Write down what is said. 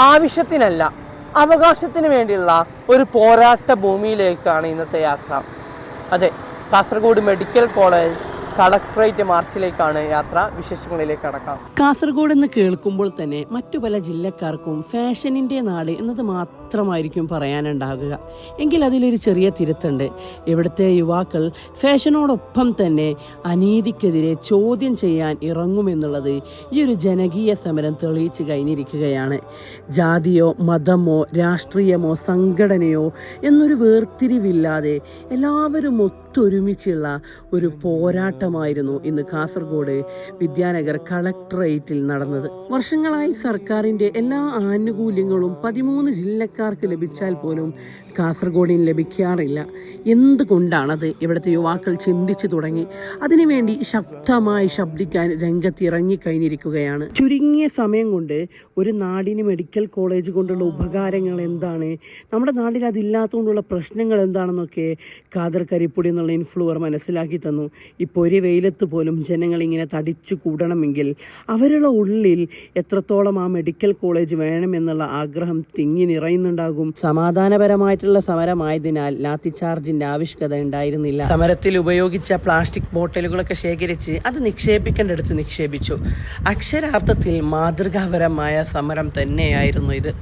ആവശ്യത്തിനല്ല, അവകാശത്തിന് വേണ്ടിയുള്ള ഒരു പോരാട്ട ഭൂമിയിലേക്കാണ് ഇന്നത്തെ യാത്ര. അതെ, കാസർഗോഡ് മെഡിക്കൽ കോളേജ് കളക്ടറേറ്റ് മാർച്ചിലേക്കാണ് യാത്ര. വിശേഷങ്ങളിലേക്ക് കടക്കാം. കാസർഗോഡ് എന്ന് കേൾക്കുമ്പോൾ തന്നെ മറ്റു പല ജില്ലക്കാർക്കും ഫാഷനിൻ്റെ നാട് എന്നത് മാത്രമായിരിക്കും പറയാനുണ്ടാകുക. എങ്കിൽ അതിലൊരു ചെറിയ തിരുത്തുണ്ട്. ഇവിടുത്തെ യുവാക്കൾ ഫാഷനോടൊപ്പം തന്നെ അനീതിക്കെതിരെ ചോദ്യം ചെയ്യാൻ ഇറങ്ങുമെന്നുള്ളത് ഈ ഒരു ജനകീയ സമരം തെളിയിച്ചു കഴിഞ്ഞിരിക്കുകയാണ്. ജാതിയോ മതമോ രാഷ്ട്രീയമോ സംഘടനയോ എന്നൊരു വേർതിരിവില്ലാതെ എല്ലാവരും ഒത്തൊരുമിച്ചുള്ള ഒരു പോരാട്ടമായിരുന്നു ഇന്ന് കാസർഗോഡ് വിദ്യാനഗർ കളക്ടറേറ്റിൽ നടന്നത്. വർഷങ്ങളായി സർക്കാരിൻ്റെ എല്ലാ ആനുകൂല്യങ്ങളും 13 ജില്ലക്കാർക്ക് ലഭിച്ചാൽ പോലും കാസർഗോഡിന് ലഭിക്കാറില്ല. എന്തുകൊണ്ടാണത്? ഇവിടുത്തെ യുവാക്കൾ ചിന്തിച്ചു തുടങ്ങി. അതിനുവേണ്ടി ശക്തമായി ശബ്ദിക്കാൻ രംഗത്തിറങ്ങിക്കഴിഞ്ഞിരിക്കുകയാണ്. ചുരുങ്ങിയ സമയം കൊണ്ട് ഒരു നാടിന് മെഡിക്കൽ കോളേജ് കൊണ്ടുള്ള ഉപകാരങ്ങൾ എന്താണ്, നമ്മുടെ നാട്ടിൽ അതില്ലാത്തതുകൊണ്ടുള്ള പ്രശ്നങ്ങൾ എന്താണെന്നൊക്കെ ഖാദർ കരിപ്പൊടി എന്നുള്ള ഇൻഫ്ലുവർ മനസ്സിലാക്കി തന്നു. ഇപ്പോൾ ഒരു വെയിലത്ത് പോലും ജനങ്ങളിങ്ങനെ തടിച്ചു കൂടണമെങ്കിൽ അവരുടെ ഉള്ളിൽ എത്രത്തോളം ആ മെഡിക്കൽ കോളേജ് വേണമെന്നുള്ള ആഗ്രഹം തിങ്ങി നിറയുന്നുണ്ടാകും. സമാധാനപരമായിട്ടുള്ള സമരമായതിനാൽ ലാത്തി ചാർജിന്റെ ആവശ്യകത ഉണ്ടായിരുന്നില്ല. സമരത്തിൽ ഉപയോഗിച്ച പ്ലാസ്റ്റിക് ബോട്ടലുകളൊക്കെ ശേഖരിച്ച് അത് നിക്ഷേപിക്കേണ്ടടുത്ത് നിക്ഷേപിച്ചു. അക്ഷരാർത്ഥത്തിൽ മാതൃകാപരമായ സമരം തന്നെയായിരുന്നു ഇത്.